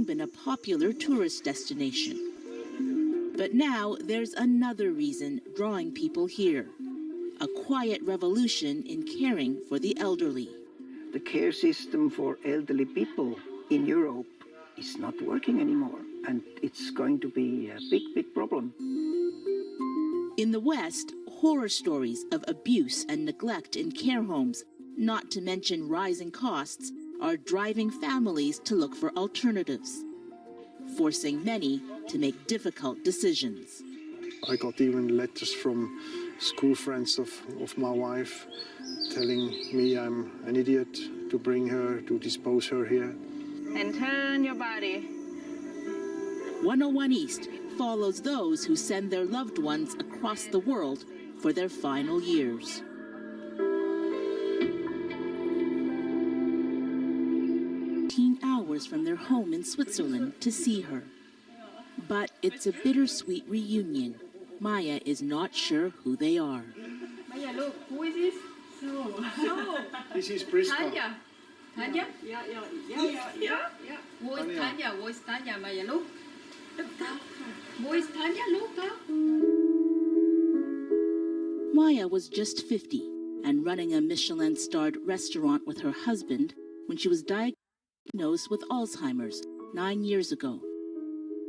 long been a popular tourist destination. But now there's another reason drawing people here. A quiet revolution in caring for the elderly. The care system for elderly people in Europe is not working anymore, and it's going to be a big, big problem. In the West, horror stories of abuse and neglect in care homes, not to mention rising costs, are driving families to look for alternatives, forcing many to make difficult decisions. I got even letters from school friends of my wife telling me I'm an idiot to bring her, to dispose her here. And turn your body. 101 East follows those who send their loved ones across the world for their final years. Hours from their home in Switzerland to see her. But it's a bittersweet reunion. Maya is not sure who they are. Maya, look, who is this? So. This is Priska. Tanya. Tanya? Yeah. Wo is Tanya? Wo is Tanya? Maya, look. Wo is Tanya? Look. Maya was just 50 and running a Michelin-starred restaurant with her husband when she was diagnosed with Alzheimer's 9 years ago.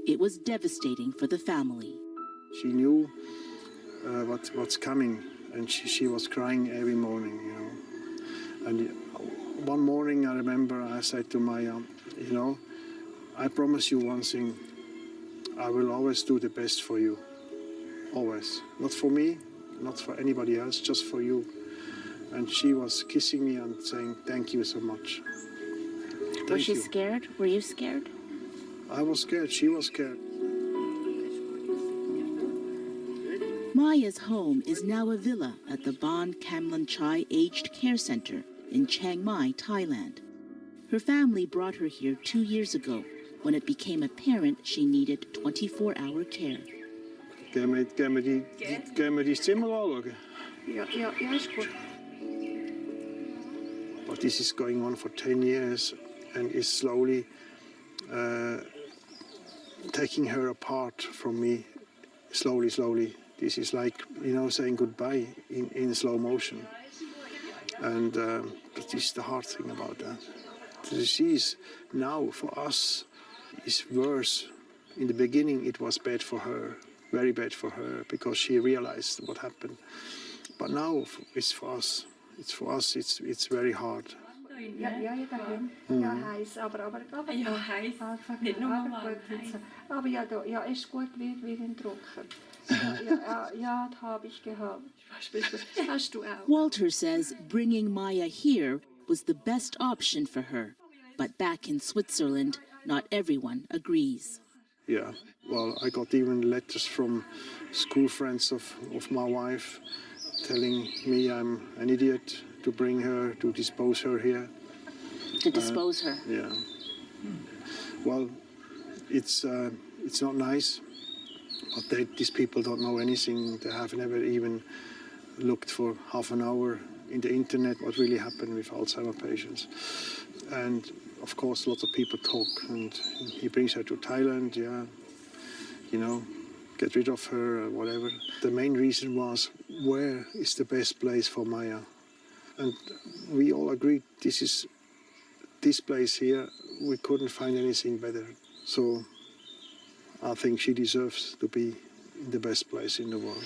It was devastating for the family. She knew what's coming, and she was crying every morning, you know. And one morning I remember I said to Maya, you know, I promise you one thing, I will always do the best for you. Always. Not for me, not for anybody else, just for you. And she was kissing me and saying, thank you so much. Was she scared? Were you scared? I was scared. She was scared. Maya's home is now a villa at the Ban Kamlan Chai Aged Care Center in Chiang Mai, Thailand. Her family brought her here 2 years ago when it became apparent she needed 24-hour care. Gehen wir die Zimmer anschauen? Ja, ist gut. But this is going on for 10 years and is slowly taking her apart from me, slowly. This is like, you know, saying goodbye in slow motion. And that is the hard thing about that. The disease now for us is worse. In the beginning it was bad for her, very bad for her, because she realized what happened. But now it's for us. It's very hard. Ja, daheim. Ja, heiß, aber ja, heiß. Nicht nur mal heiß. Aber ja, ist gut wie den Drucker. Ja, das habe ich gehabt. Hast du auch? Walter says bringing Maya here was the best option for her. But back in Switzerland, not everyone agrees. Yeah, well, I got even letters from school friends of my wife telling me I'm an idiot to bring her, to dispose her here. To dispose her? Yeah. Well, it's not nice, but these people don't know anything. They have never even looked for half an hour in the internet what really happened with Alzheimer patients. And of course, lots of people talk, and he brings her to Thailand, yeah, you know, get rid of her, or whatever. The main reason was, where is the best place for Maya? And we all agreed, this place here, we couldn't find anything better. So I think she deserves to be in the best place in the world.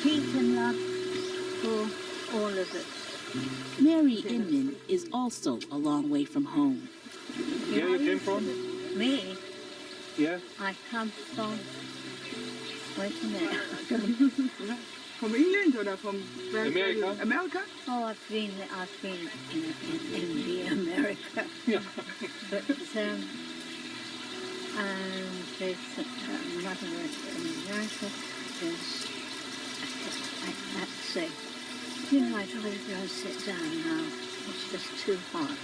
Peace and love for all of us. Mary Inman is also a long way from home. Yeah, you came from? Me? Yeah. I come from... Wait a minute. From England or from America? America? Oh, I've been in India, America. Yeah. But there's another word in America. There's... I have to say, you know, I'd rather go sit down now. It's just too hot.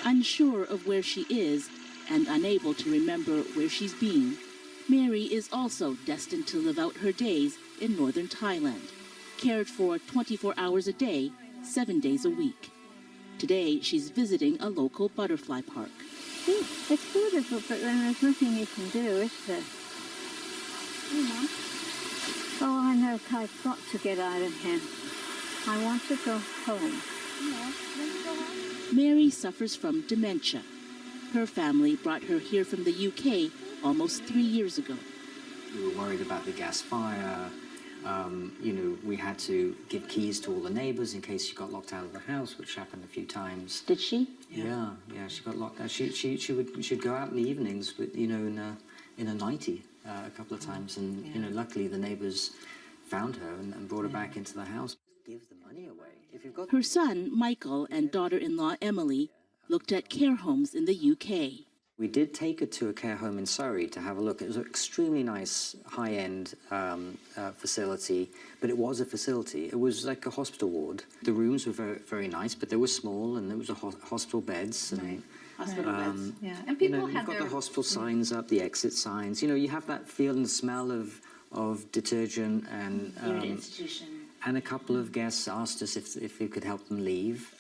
Unsure of where she is and unable to remember where she's been, Mary is also destined to live out her days in northern Thailand, cared for 24 hours a day, 7 days a week. Today, she's visiting a local butterfly park. It's beautiful, but then there's nothing you can do, is there? Oh, I know, I've got to get out of here. I want to go home. Mary suffers from dementia. Her family brought her here from the UK almost 3 years ago. We were worried about the gas fire. We had to give keys to all the neighbours in case she got locked out of the house, which happened a few times. Did she? Yeah, she got locked out. She'd go out in the evenings, with, in a nightie a couple of times, and luckily the neighbours found her and brought her back into the house. Give the money away. If you've got Her son, Michael, and daughter-in-law, Emily, looked at care homes in the UK. We did take her to a care home in Surrey to have a look. It was an extremely nice, high-end facility, but it was a facility. It was like a hospital ward. The rooms were very, very nice, but they were small, and there was hospital beds. And, hospital beds, yeah. And people you've got the hospital signs up, the exit signs. You have that feel and the smell of detergent and... You're an institution. And a couple of guests asked us if we could help them leave.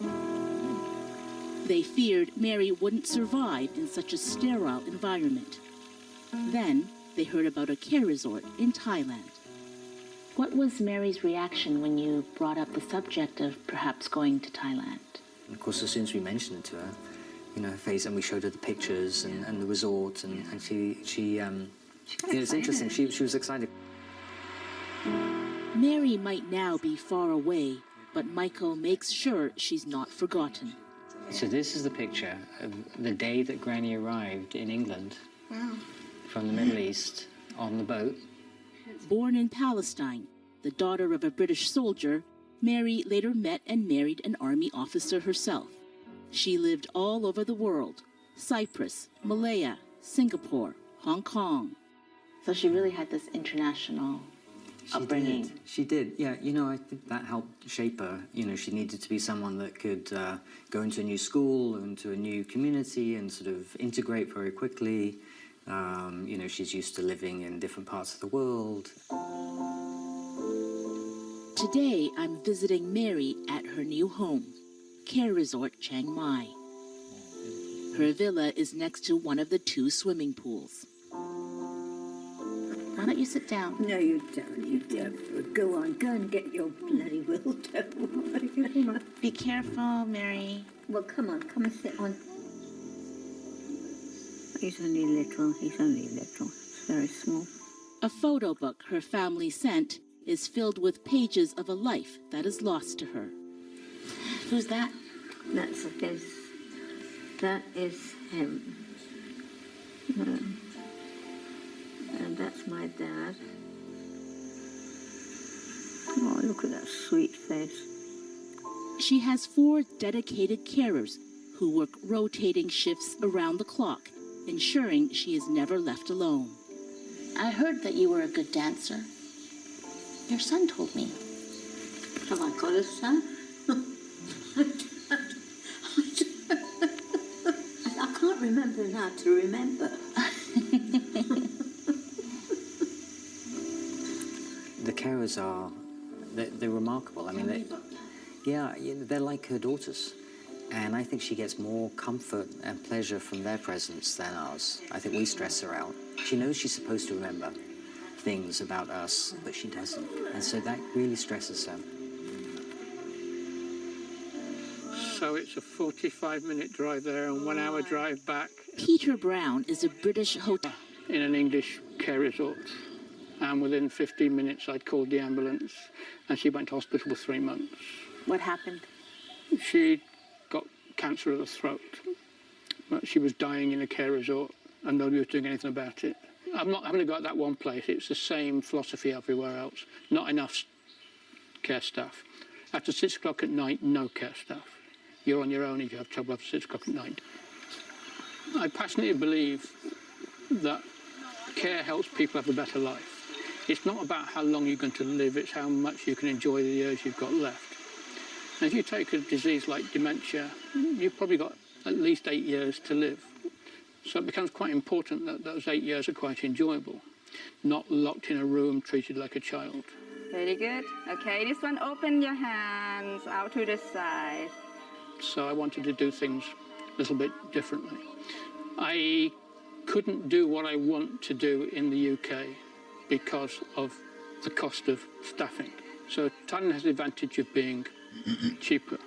They feared Mary wouldn't survive in such a sterile environment. Then they heard about a care resort in Thailand. What was Mary's reaction when you brought up the subject of perhaps going to Thailand? And of course, as soon as we mentioned it to her, her face, and we showed her the pictures and the resort, and she it's interesting. She was excited. Mary might now be far away, but Michael makes sure she's not forgotten. So this is the picture of the day that Granny arrived in England from the Middle East on the boat. Born in Palestine, the daughter of a British soldier, Mary later met and married an army officer herself. She lived all over the world: Cyprus, Malaya, Singapore, Hong Kong. So she really had this international upbringing. She did. Yeah, I think that helped shape her. She needed to be someone that could go into a new school, into a new community, and sort of integrate very quickly. She's used to living in different parts of the world. Today, I'm visiting Mary at her new home, Care Resort Chiang Mai. Her villa is next to one of the 2 swimming pools. Why don't you sit down? No, you don't. You don't. Go on. Go and get your bloody will down. Be careful, Mary. Well, come on. Come and sit on. He's only little. It's very small. A photo book her family sent is filled with pages of a life that is lost to her. Who's that? That is him. And that's my dad. Oh, look at that sweet face. She has 4 dedicated carers who work rotating shifts around the clock, ensuring she is never left alone. I heard that you were a good dancer. Your son told me. Have I got a son? I can't remember now to remember. The carers they're remarkable. I mean, they're like her daughters. And I think she gets more comfort and pleasure from their presence than ours. I think we stress her out. She knows she's supposed to remember things about us, but she doesn't. And so that really stresses her. So it's a 45-minute drive there and 1 hour drive back. Peter Brown is a British hotel. In an English care resort. And within 15 minutes, I'd called the ambulance, and she went to hospital for 3 months. What happened? She got cancer of the throat. She was dying in a care resort, and nobody was doing anything about it. I'm not having to go at that one place. It's the same philosophy everywhere else. Not enough care staff. After 6 o'clock at night, no care staff. You're on your own if you have trouble after 6 o'clock at night. I passionately believe that care helps people have a better life. It's not about how long you're going to live, it's how much you can enjoy the years you've got left. And if you take a disease like dementia, you've probably got at least 8 years to live. So it becomes quite important that those 8 years are quite enjoyable. not locked in a room, treated like a child. Very good. Okay, this one, open your hands out to the side. So I wanted to do things a little bit differently. I couldn't do what I want to do in the UK because of the cost of staffing. So Thailand has the advantage of being cheaper.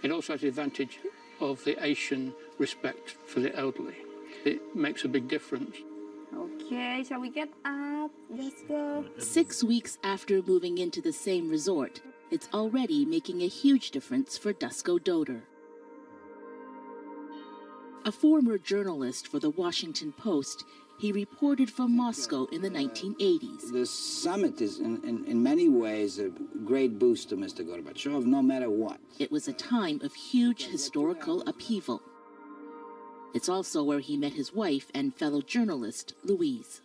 It also has the advantage of the Asian respect for the elderly. It makes a big difference. Okay, shall we get up? Let's go. 6 weeks after moving into the same resort, it's already making a huge difference for Dusko Doder. A former journalist for the Washington Post, he reported from Moscow in the 1980s. The summit is, in many ways, a great boost to Mr. Gorbachev, no matter what. It was a time of huge historical upheaval. It's also where he met his wife and fellow journalist, Louise.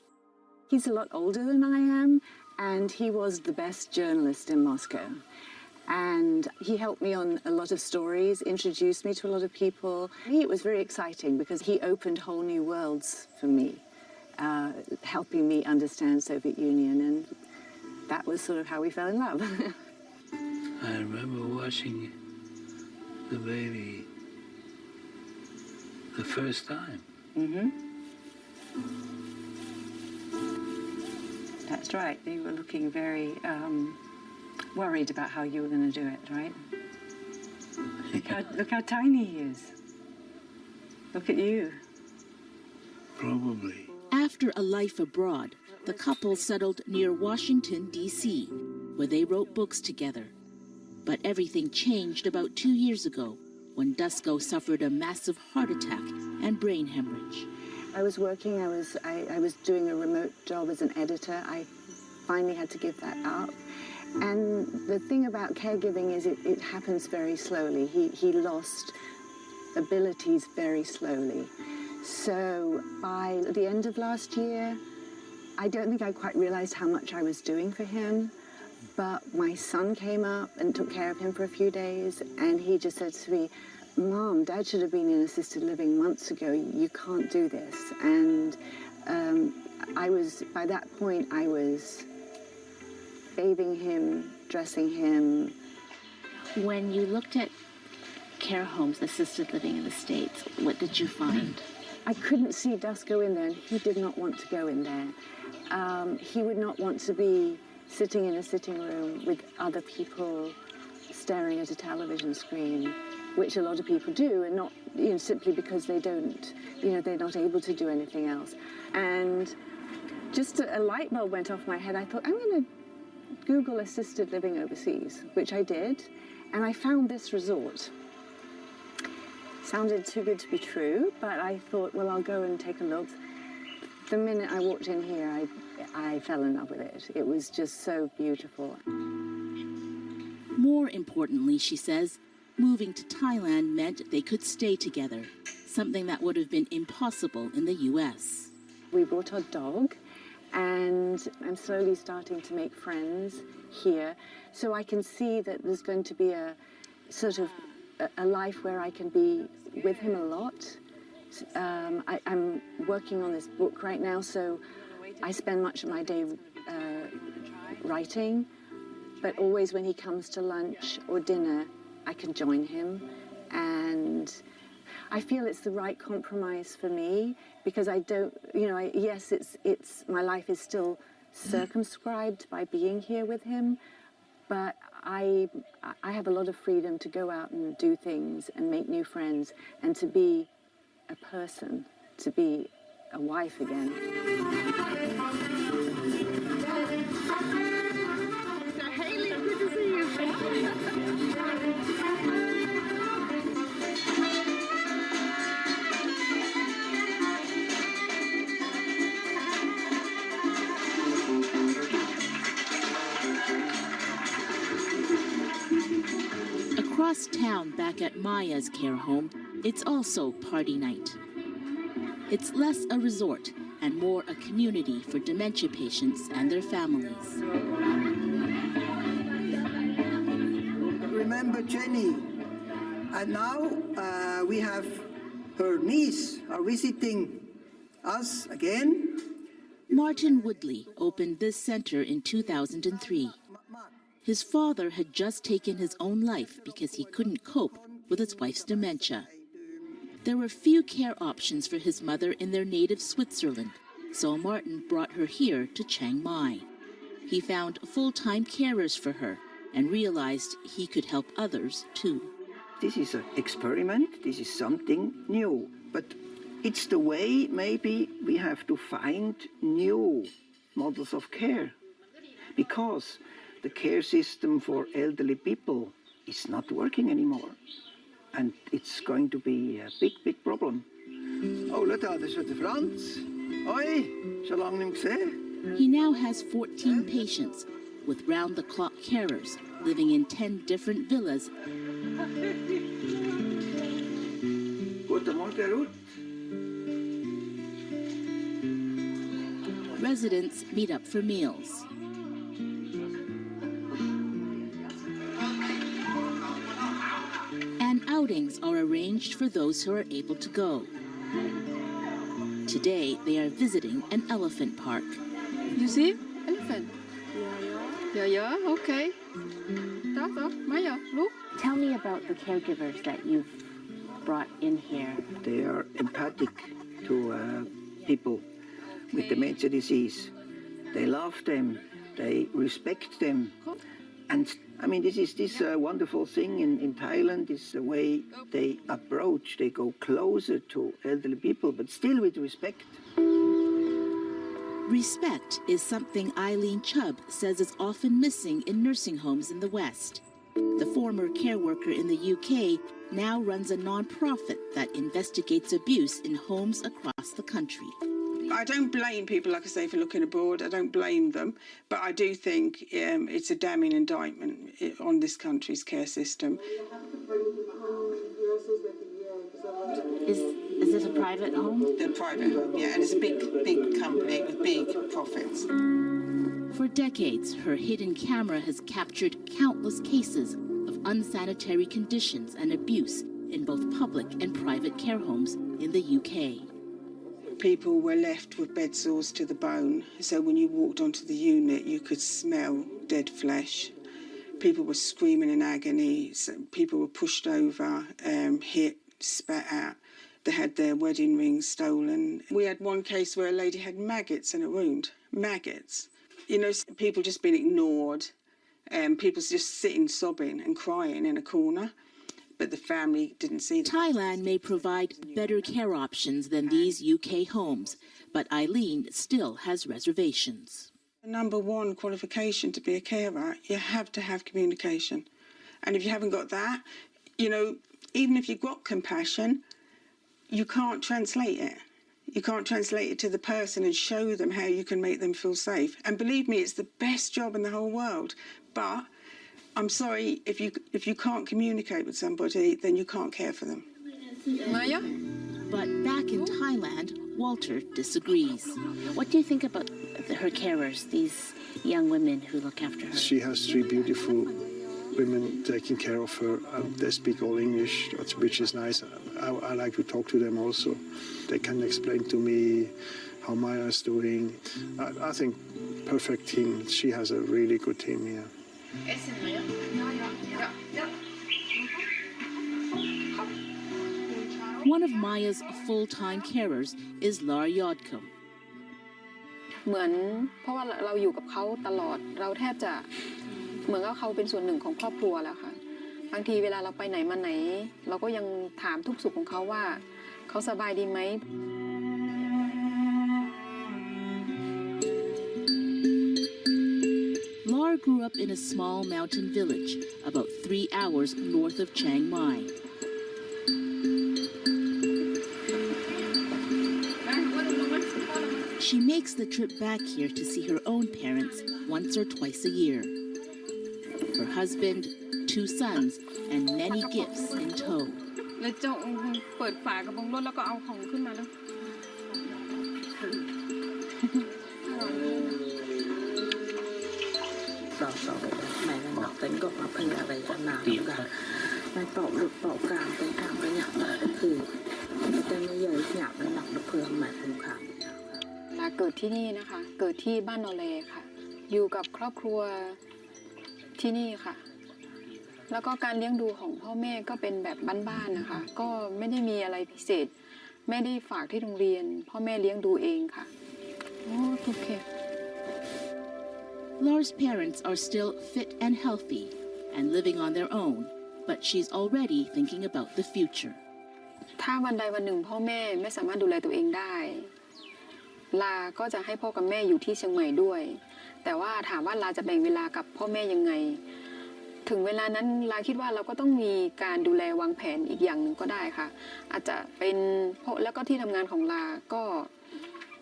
He's a lot older than I am, and he was the best journalist in Moscow. And he helped me on a lot of stories, introduced me to a lot of people. It was very exciting because he opened whole new worlds for me, helping me understand Soviet Union, and that was sort of how we fell in love. I remember watching the baby the first time. Mm-hmm. That's right. You were looking very worried about how you were going to do it, right? Look how tiny he is. Look at you. Probably. After a life abroad, the couple settled near Washington, D.C., where they wrote books together. But everything changed about 2 years ago when Dusko suffered a massive heart attack and brain hemorrhage. I was working, I was doing a remote job as an editor. I finally had to give that up. And the thing about caregiving is it happens very slowly. He lost abilities very slowly. So by the end of last year, I don't think I quite realized how much I was doing for him. But my son came up and took care of him for a few days, and he just said to me, "Mom, Dad should have been in assisted living months ago. You can't do this." And by that point, I was bathing him, dressing him. When you looked at care homes, assisted living in the States, what did you find? I couldn't see Dusko in there, and he did not want to go in there. He would not want to be sitting in a sitting room with other people staring at a television screen, which a lot of people do, and not, simply because they don't, they're not able to do anything else. And just a light bulb went off my head. I thought, I'm going to Google assisted living overseas, which I did, and I found this resort. Sounded too good to be true, but I thought, well, I'll go and take a look. The minute I walked in here, I fell in love with it. It was just so beautiful. More importantly, she says, moving to Thailand meant they could stay together, something that would have been impossible in the U.S. We brought our dog, and I'm slowly starting to make friends here, so I can see that there's going to be a sort of a life where I can be with him a lot. I'm working on this book right now, so I spend much of my day writing, but always when he comes to lunch or dinner, I can join him, and I feel it's the right compromise for me, because I don't, yes, it's my life is still circumscribed by being here with him, but I have a lot of freedom to go out and do things and make new friends and to be a person, to be a wife again. Haley, good to see you. Across town, back at Maya's care home, it's also party night. It's less a resort and more a community for dementia patients and their families. Remember Jenny, and now we have her niece are visiting us again. Martin Woodley opened this center in 2003. His father had just taken his own life because he couldn't cope with his wife's dementia. There were few care options for his mother in their native Switzerland, so Martin brought her here to Chiang Mai. He found full-time carers for her and realized he could help others too. This is an experiment, this is something new, but it's the way maybe we have to find new models of care, because the care system for elderly people is not working anymore. And it's going to be a big, big problem. Oh, look, there's the Franz. Oi, so long nicht gesehen. He now has 14 patients with round-the-clock carers living in 10 different villas. Guten Morgen, Ruth. Residents meet up for meals. And outings are arranged for those who are able to go. Today, they are visiting an elephant park. You see? Elephant. Yeah, okay. Maya, look. Tell me about the caregivers that you've brought in here. They are empathic to people with dementia disease. They love them, they respect them. And I mean, this is this wonderful thing in Thailand, is the way they approach, they go closer to elderly people, but still with respect. Respect is something Eileen Chubb says is often missing in nursing homes in the West. The former care worker in the UK now runs a non-profit that investigates abuse in homes across the country. I don't blame people, like I say, for looking abroad. I don't blame them. But I do think it's a damning indictment on this country's care system. Is this a private home? They're private home, yeah. And it's a big company with big profits. For decades, her hidden camera has captured countless cases of unsanitary conditions and abuse in both public and private care homes in the UK. People were left with bed sores to the bone, so when you walked onto the unit, you could smell dead flesh. People were screaming in agony, people were pushed over, hit, spat out. They had their wedding rings stolen. We had one case where a lady had maggots in a wound, maggots. You know, people just being ignored, people just sitting sobbing and crying in a corner. But the family didn't see that. Thailand may provide better care options than these UK homes, but Eileen still has reservations. The number one qualification to be a carer, you have to have communication. And if you haven't got that, you know, even if you've got compassion, you can't translate it. You can't translate it to the person and show them how you can make them feel safe. And believe me, it's the best job in the whole world. But I'm sorry, if you can't communicate with somebody, then you can't care for them. Maya? But back in Thailand, Walter disagrees. What do you think about her carers, these young women who look after her? She has 3 beautiful women taking care of her. They speak all English, which is nice. I like to talk to them also. They can explain to me how Maya is doing. I think perfect team. She has a really good team here. One of Maya's full-time carers is Lar Yodkum. เหมือนเพราะว่าเราอยู่กับเขาตลอดเราแทบจะเหมือนกับเขาเป็นส่วนหนึ่งของครอบครัวแล้วค่ะบางทีเวลาเราไปไหนมาไหนเราก็ยังถามทุกสุขของเขาว่าเขาสบายดีไหม Lar grew up in a small mountain village about 3 hours north of Chiang Mai. She makes the trip back here to see her own parents once or twice a year. Her husband, 2 sons, and many gifts in tow. เลยเจาะเปิดฝากระโปรงรถแล้วก็เอาของขึ้นมาแล้ว mẹ là ngọc tính gọt mà phải là vậy nào cũng cả mẹ bỏ được bỏ càng cái càng cái nhạc mà cái thì cái tên nó giờ nhạc nó nọc được phương mà không khám ลาเกิดที่นี่นะคะเกิดที่บ้านนอเลค่ะอยู่กับครอบครัวที่นี่ค่ะแล้วก็การเลี้ยงดูของพ่อแม่ก็เป็นแบบบ้านๆนะคะก็ไม่ได้มีอะไรพิเศษไม่ได้ฝากที่โรงเรียนพ่อแม่เลี้ยงดูเองค่ะโอเค Laura's parents are still fit and healthy and living on their own, but she's already thinking about the future. ถ้าวันใดวันหนึ่งพ่อแม่ไม่สามารถดูแลตัวเองได้ลาก็จะให้พ่อกับแม่อยู่ที่เชียงใหม่ด้วยแต่ว่าถามว่าลาจะแบ่งเวลากับพ่อแม่ยังไงถึงเวลานั้นลาคิดว่าเราก็ต้องมีการดูแลวางแผนอีกอย่างหนึ่งก็ได้ค่ะอาจจะเป็นแล้วก็ที่ทำงานของลาก็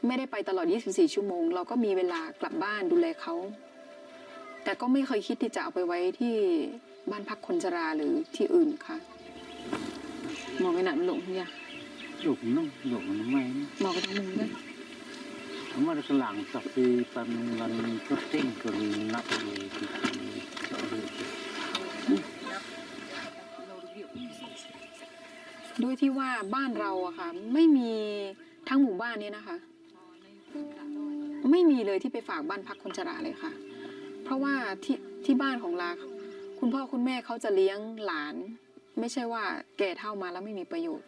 ไม่ได้ไปตลอด24ชั่วโมงเราก็มีเวลากลับบ้านดูแลเขาแต่ก็ไม่เคยคิดที่จะเอาไปไว้ที่บ้านพักคนชราหรือที่อื่นค่ะมองไปหนักหลงเนี่ยหลงน้องไม่มองไปทั้งมุมด้วยผมว่าสลังสักปีปันวันก็เต้งก็นับเลยด้วยที่ว่าบ้านเราอะค่ะไม่มีทั้งหมู่บ้านนี้นะคะไม่มีเลยที่ไปฝากบ้านพักคนชราเลยค่ะเพราะว่าที่บ้านของลาคุณพ่อคุณแม่เขาจะเลี้ยงหลานไม่ใช่ว่าแก่เท่ามาแล้วไม่มีประโยชน์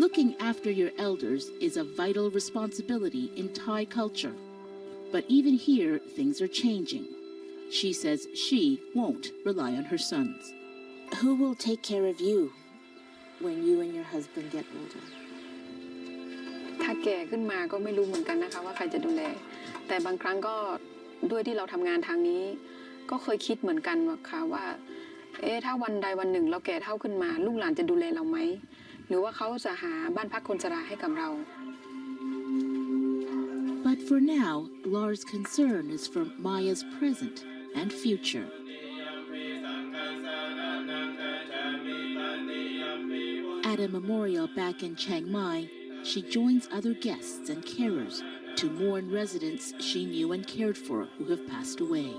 Looking after your elders is a vital responsibility in Thai culture. But even here, things are changing. She says she won't rely on her sons. Who will take care of you when you and your husband get older? ถ้าแก่ขึ้นมาก็ไม่รู้เหมือนกันนะคะว่าใครจะดูแลแต่บางครั้งก็ด้วยที่เราทำงานทางนี้ก็เคยคิดเหมือนกันค่ะว่าถ้าวันใดวันหนึ่งเราแก่เฒ่าขึ้นมาลูกหลานจะดูแลเราไหมหรือว่าเขาจะหาบ้านพักคนชราให้กับเรา But for now, Laura's concern is for Maya's present and future. At a memorial back in Chiang Mai, she joins other guests and carers to mourn residents she knew and cared for who have passed away.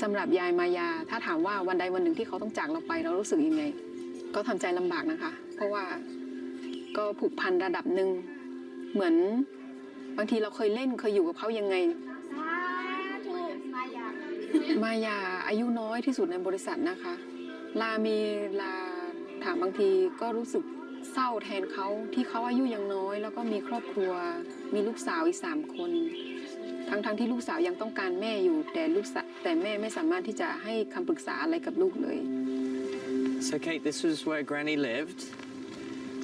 สำหรับยายมายาถ้าถามว่าวันใดวันหนึ่งที่เขาต้องจากเราไปเรารู้สึกยังไงก็ทำใจลำบากนะคะเพราะว่าก็ผูกพันระดับหนึ่งเหมือนบางทีเราเคยเล่นเคยอยู่กับเขายังไงมายาอายุน้อยที่สุดในบริษัทนะคะลาถามบางทีก็รู้สึกเศร้าแทนเขาที่เขาอายุยังน้อยแล้วก็มีครอบครัวมีลูกสาวอีก3 คนทั้งที่ลูกสาวยังต้องการแม่อยู่แต่แม่ไม่สามารถที่จะให้คำปรึกษาอะไรกับลูกเลย So Kate, this was where Granny lived.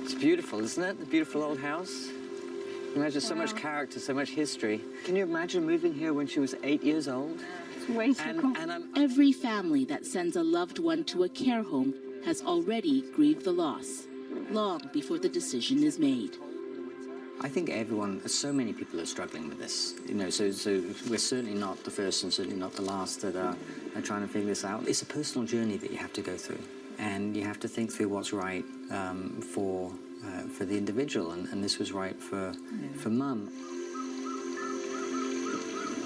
It's beautiful, isn't it? The beautiful old house. Imagine so much character, so much history. Can you imagine moving here when she was 8 years old? It's way too cold. Every family that sends a loved one to a care home has already grieved the loss, long before the decision is made. I think so many people are struggling with this. So we're certainly not the first and certainly not the last that are trying to figure this out. It's a personal journey that you have to go through, and you have to think through what's right for the individual, and this was right for Mum.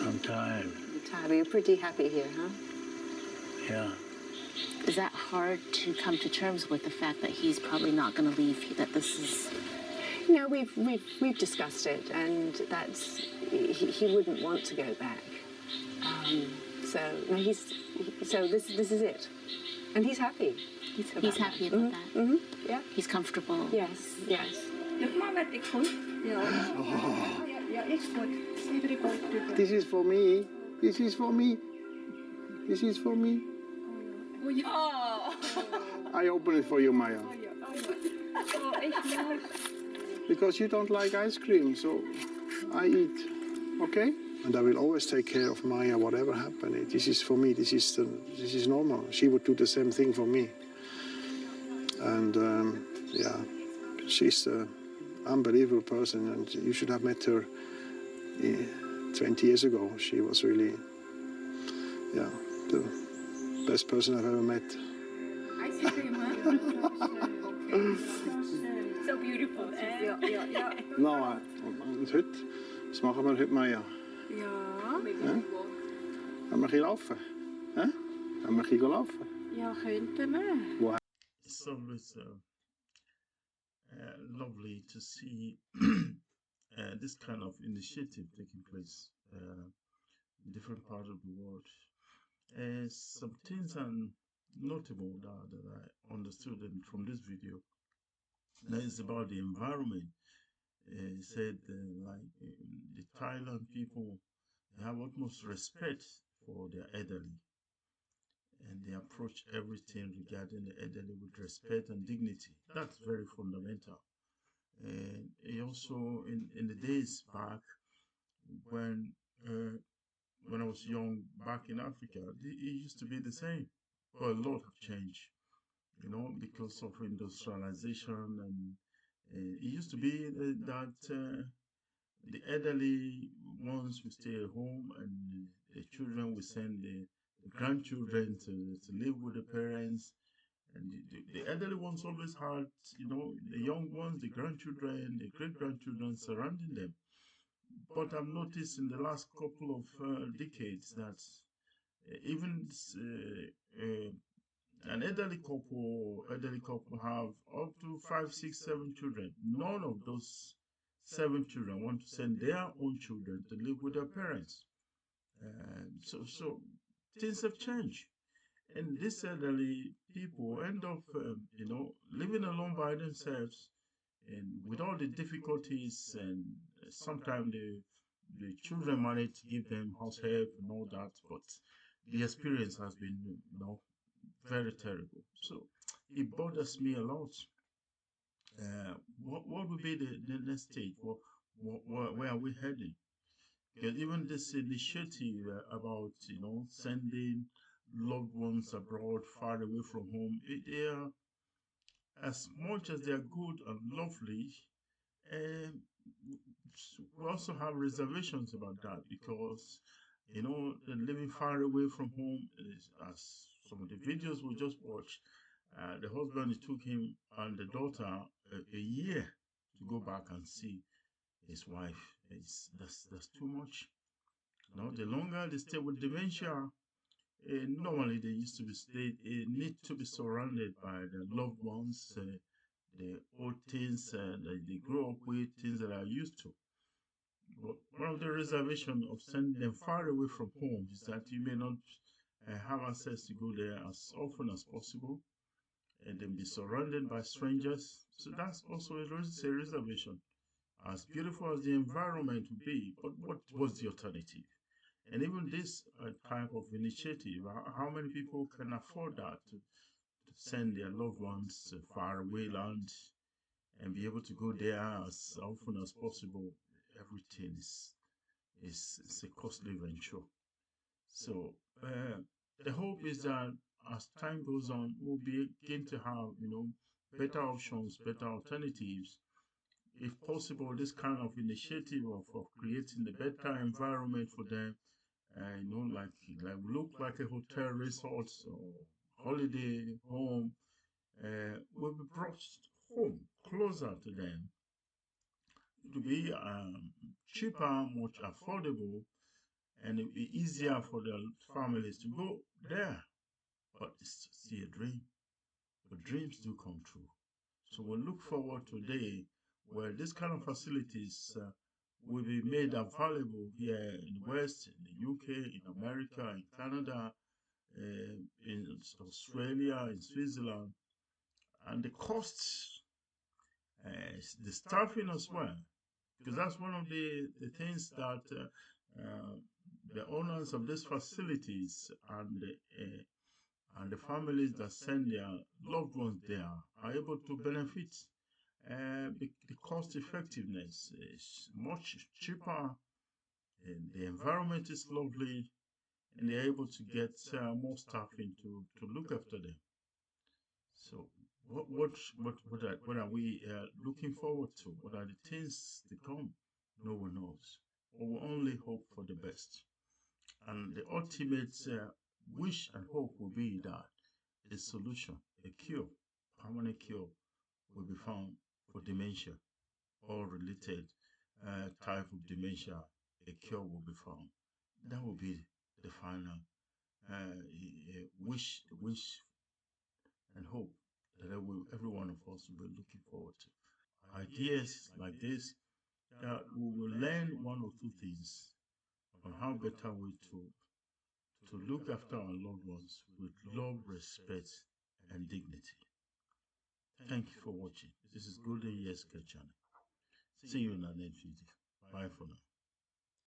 I'm tired. You're tired, but you're pretty happy here, huh? Yeah. Is that hard to come to terms with the fact that he's probably not going to leave? That this is. No, we've discussed it, and he wouldn't want to go back. So this is it, and he's happy. He's happy about that. Mm-hmm. Yeah. He's comfortable. Yes. This is for me. This is for me. This is for me. I open it for you, Maya. Because you don't like ice cream, so I eat, okay? And I will always take care of Maya, whatever happens. This is for me. This is normal. She would do the same thing for me. And she's an unbelievable person, and you should have met her 20 years ago. She was really, the best person I've ever met. Ice cream, huh? So beautiful. No, heute. Was machen wir heute, Maya? Ja. Wollen wir ein bisschen laufen? Wollen wir ein bisschen laufen? Ja, könnten wir. Woher? Som du säger. lovely to see this kind of initiative taking place in different parts of the world. Some things are notable that I understood from this video. That is about the environment. He said the Thailand people, they have utmost respect for their elderly, and they approach everything regarding the elderly with respect and dignity. That's very fundamental. And he also, in the days back, when I was young back in Africa, it used to be the same. But a lot have changed, because of industrialization, and it used to be that the elderly ones will stay at home, and the children will send the grandchildren to live with the parents. And the elderly ones always had, the young ones, the grandchildren, the great-grandchildren surrounding them. But I've noticed in the last couple of decades that even an elderly couple have up to 5, 6, 7 children. None of those 7 children want to send their own children to live with their parents. So things have changed. And these elderly people end up, living alone by themselves, and with all the difficulties, and sometimes the children manage to give them house help and all that, but the experience has been, very terrible. So it bothers me a lot. What will be the next stage? Where are we heading? Because even this initiative about, sending loved ones abroad, far away from home, they are, as much as they are good and lovely, we also have reservations about that, because, living far away from home is, as some of the videos we just watched, the husband took him and the daughter a year to go back and see his wife. That's too much. The longer they stay with dementia, normally they need to be surrounded by their loved ones, the old things that they grow up with, things that are used to. But one of the reservations of sending them far away from home is that you may not have access to go there as often as possible, and then be surrounded by strangers. So that's also a reservation. As beautiful as the environment would be, but what was the alternative? And even this type of initiative, how many people can afford that, to send their loved ones to faraway land and be able to go there as often as possible? Everything is a costly venture. So the hope is that as time goes on, we'll begin to have, better options, better alternatives. If possible, this kind of initiative of creating a better environment for them, like look like a hotel resort or holiday home, will be brought home closer to them. It will be cheaper, much affordable, and it will be easier for the families to go there. But it's still a dream. But dreams do come true. So we'll look forward to a day where this kind of facilities will be made available here in the West, in the UK, in America, in Canada, in Australia, in Switzerland. And the costs, the staffing as well, because that's one of the things that the owners of these facilities and the families that send their loved ones there are able to benefit. The cost effectiveness is much cheaper, and the environment is lovely, and they're able to get more staffing to look after them. So what are we looking forward to? What are the things to come? No one knows. But we only hope for the best. And the ultimate wish and hope will be that a solution, a cure, permanent cure, will be found for dementia or related type of dementia. A cure will be found. That will be the final wish and hope that every one of us will be looking forward to. ideas like this, that we will learn one or two things on how better way to look after our loved ones with love, respect, and dignity. Thank you for watching. This is Golden Years Care Channel. See you in our next video. Bye for now.